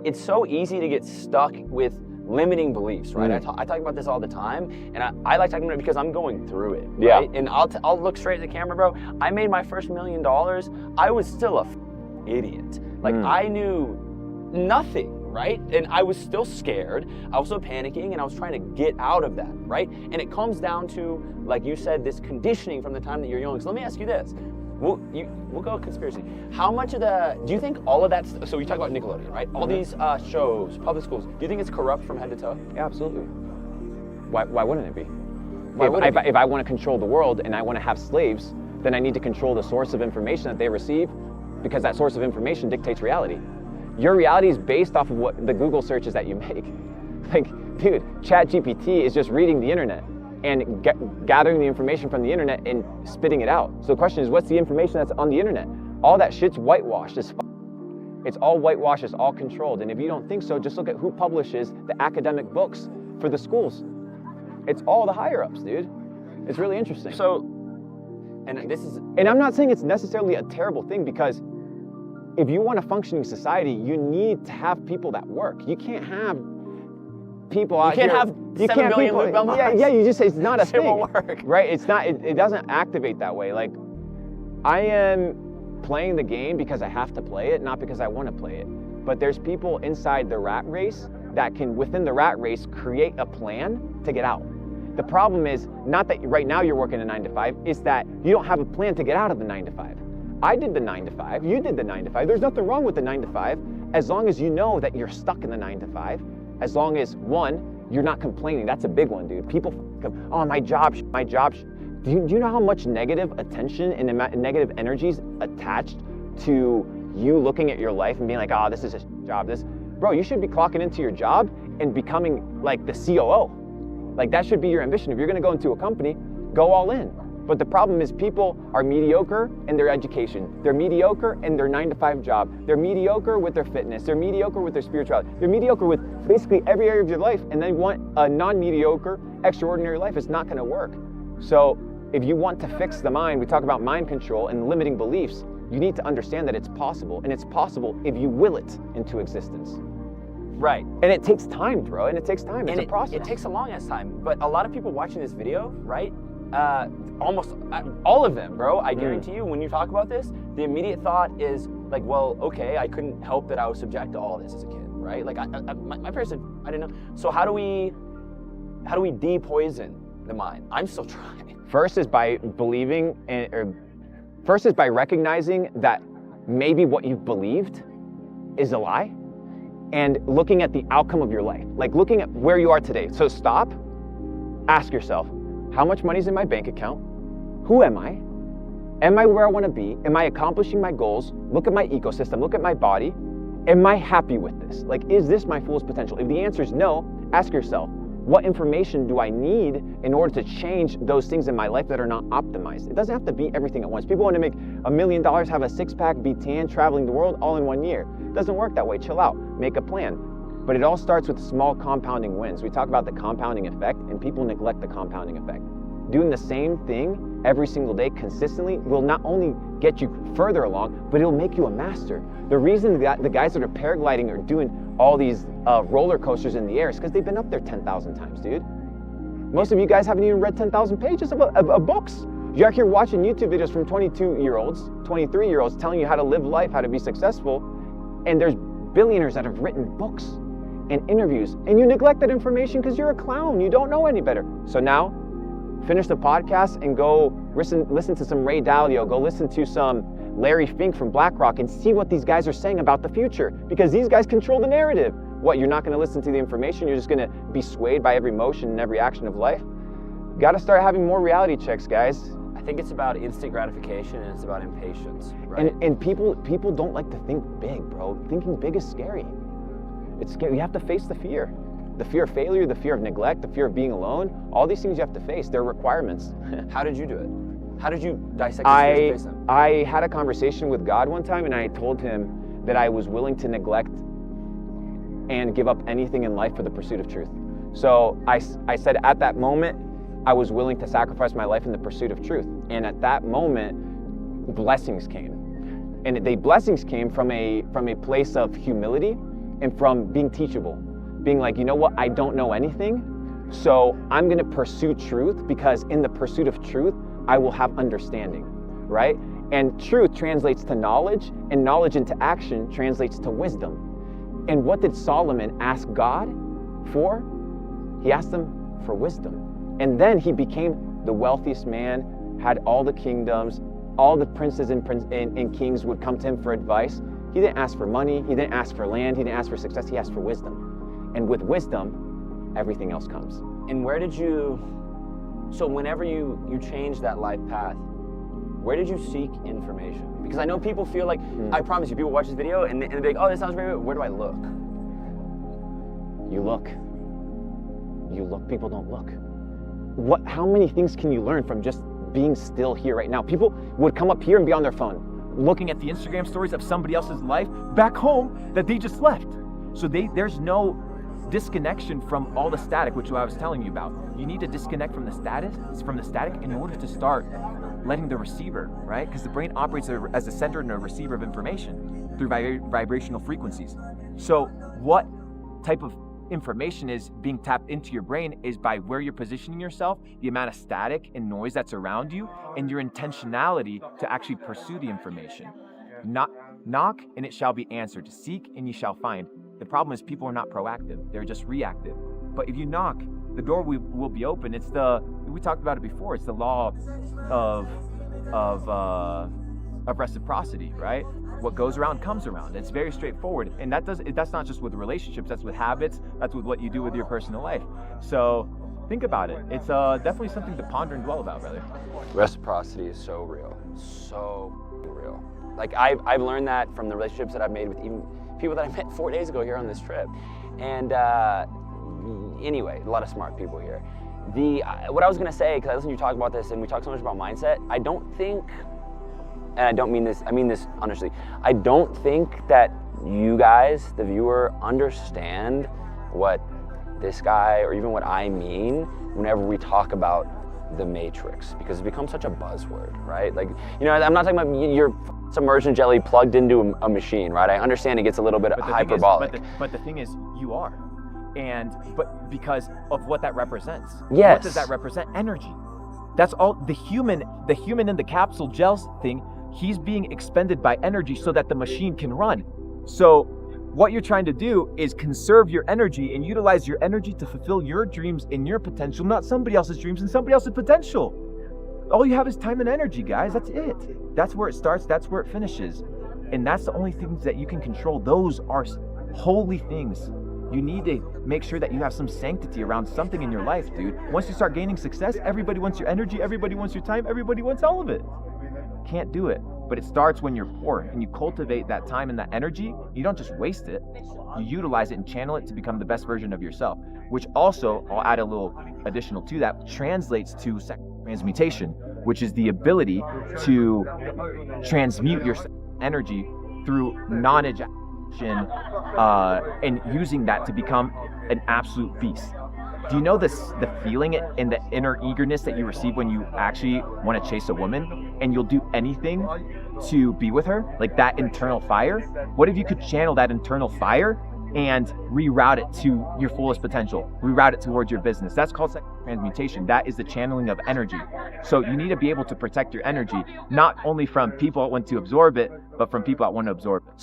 it's so easy to get stuck with limiting beliefs, right? I talk about this all the time, and I like talking about it because I'm going through it, right? And I'll look straight at the camera, bro. I made my first $1 million. I was still a idiot. Like, I knew nothing, right? And I was still scared. I was still panicking, and I was trying to get out of that, right? And it comes down to, like you said, this conditioning from the time that you're young. So let me ask you this. We'll go conspiracy. How much of do you think all of that, so we talk about Nickelodeon, right? All these shows, public schools, do you think it's corrupt from head to toe? Yeah, absolutely. Why wouldn't it be? If I want to control the world and I want to have slaves, then I need to control the source of information that they receive, because that source of information dictates reality. Your reality is based off of what the Google searches that you make. Like, dude, ChatGPT is just reading the internet and gathering the information from the internet and spitting it out. So the question is, what's the information that's on the internet? All that shit's whitewashed. It's all whitewashed, it's all controlled. And if you don't think so, just look at who publishes the academic books for the schools. It's all the higher ups, dude. It's really interesting. So, and I'm not saying it's necessarily a terrible thing, because if you want a functioning society, you need to have people that work. You can't have people out here. You can't have 7 billion Luke Belmonts. Yeah, you just say it's not a thing. It won't work. Right? It's not, it doesn't activate that way. Like, I am playing the game because I have to play it, not because I want to play it. But there's people inside the rat race that can, within the rat race, create a plan to get out. The problem is not that right now you're working a 9 to 5, it's that you don't have a plan to get out of the 9 to 5. I did the 9 to 5, you did the 9 to 5. There's nothing wrong with the 9 to 5 as long as you know that you're stuck in the 9 to 5. As long as, one, you're not complaining. That's a big one, dude. People come, oh, my job. Do you know how much negative attention and negative energies attached to you looking at your life and being like, oh, this is a job. Bro, you should be clocking into your job and becoming like the COO. Like, that should be your ambition. If you're gonna go into a company, go all in. But the problem is people are mediocre in their education. They're mediocre in their 9 to 5 job. They're mediocre with their fitness. They're mediocre with their spirituality. They're mediocre with basically every area of your life, and they want a non-mediocre, extraordinary life. It's not gonna work. So if you want to fix the mind, we talk about mind control and limiting beliefs, you need to understand that it's possible, and it's possible if you will it into existence. Right. And it takes time, bro, and it takes time. It's a process. It takes a long ass time. But a lot of people watching this video, right? Almost all of them, bro, I guarantee you, when you talk about this, the immediate thought is like, well, okay, I couldn't help that I was subject to all of this as a kid, right? Like, my parents said, I didn't know. So how do we de-poison the mind? I'm still trying. First is by recognizing that maybe what you've believed is a lie, and looking at the outcome of your life, like looking at where you are today. So stop, ask yourself, how much money's in my bank account? Who am I? Am I where I want to be? Am I accomplishing my goals? Look at my ecosystem, look at my body. Am I happy with this? Like, is this my fullest potential? If the answer is no, ask yourself, what information do I need in order to change those things in my life that are not optimized? It doesn't have to be everything at once. People want to make $1 million, have a six-pack, be tan, traveling the world all in 1 year. It doesn't work that way. Chill out, make a plan. But it all starts with small compounding wins. We talk about the compounding effect, and people neglect the compounding effect. Doing the same thing every single day consistently will not only get you further along, but it'll make you a master. The reason that the guys that are paragliding are doing all these roller coasters in the air is because they've been up there 10,000 times, dude. Most of you guys haven't even read 10,000 pages of books. You're out here watching YouTube videos from 22-year-olds, 23-year-olds telling you how to live life, how to be successful, and there's billionaires that have written books and interviews, and you neglect that information because you're a clown. You don't know any better. So now, finish the podcast and go listen to some Ray Dalio, go listen to some Larry Fink from BlackRock and see what these guys are saying about the future, because these guys control the narrative. What, you're not going to listen to the information, you're just going to be swayed by every motion and every action of life? Got to start having more reality checks, guys. I think it's about instant gratification and it's about impatience, right? And people don't like to think big, bro. Thinking big is scary. It's scary. You have to face the fear. The fear of failure, the fear of neglect, the fear of being alone. All these things you have to face. They're requirements. How did you do it? How did you dissect these fears and face them? I had a conversation with God one time, and I told him that I was willing to neglect and give up anything in life for the pursuit of truth. So I said at that moment, I was willing to sacrifice my life in the pursuit of truth. And at that moment, blessings came. And the blessings came from a place of humility and from being teachable, being like, you know what, I don't know anything, so I'm gonna pursue truth, because in the pursuit of truth, I will have understanding, right? And truth translates to knowledge, and knowledge into action translates to wisdom. And what did Solomon ask God for? He asked him for wisdom. And then he became the wealthiest man, had all the kingdoms, all the princes and kings would come to him for advice. He didn't ask for money, he didn't ask for land, he didn't ask for success, he asked for wisdom. And with wisdom, everything else comes. And where did you, so whenever you changed that life path, where did you seek information? Because I know people feel like, I promise you, people watch this video and they're like, oh, this sounds great, where do I look? You look. You look, people don't look. How many things can you learn from just being still here right now? People would come up here and be on their phone, looking at the Instagram stories of somebody else's life back home that they just left. So there's no disconnection from all the static, which I was telling you about. You need to disconnect from the static in order to start letting the receiver, right? Because the brain operates as a sender and a receiver of information through vibrational frequencies. So what type of information is being tapped into your brain is by where you're positioning yourself, the amount of static and noise that's around you, and your intentionality to actually pursue the information. Knock and it shall be answered. Seek and you shall find. The problem is people are not proactive. They're just reactive. But if you knock, the door will be open. We talked about it before. It's the law of reciprocity, right? What goes around comes around. It's very straightforward. And that's not just with relationships, that's with habits, that's with what you do with your personal life. So think about it. It's definitely something to ponder and dwell about, brother. Reciprocity is so real. So real. Like I've learned that from the relationships that I've made with even people that I met 4 days ago here on this trip. And anyway, a lot of smart people here. What I was gonna say, because I listened to you talk about this and we talk so much about mindset, I don't think, and I don't mean this, I mean this honestly, I don't think that you guys, the viewer, understand what this guy or even what I mean whenever we talk about the matrix, because it's become such a buzzword, right? Like, you know, I'm not talking about your submersion jelly plugged into a machine, right? I understand it gets a little bit hyperbolic. But the thing is, you are. But because of what that represents. Yes. What does that represent? Energy. That's all. The human in the capsule gels thing, he's being expended by energy so that the machine can run. So what you're trying to do is conserve your energy and utilize your energy to fulfill your dreams and your potential, not somebody else's dreams and somebody else's potential. All you have is time and energy, guys. That's it. That's where it starts. That's where it finishes. And that's the only things that you can control. Those are holy things. You need to make sure that you have some sanctity around something in your life, dude. Once you start gaining success, everybody wants your energy, everybody wants your time, everybody wants all of it. Can't do it. But it starts when you're poor and you cultivate that time and that energy. You don't just waste it. You utilize it and channel it to become the best version of yourself, which also, I'll add a little additional to that, translates to transmutation, which is the ability to transmute your energy through knowledge and using that to become an absolute beast. Do you know the feeling and the inner eagerness that you receive when you actually want to chase a woman and you'll do anything to be with her? Like that internal fire? What if you could channel that internal fire and reroute it to your fullest potential? Reroute it towards your business. That's called transmutation. That is the channeling of energy. So you need to be able to protect your energy, not only from people that want to absorb it, but from people that want to absorb it.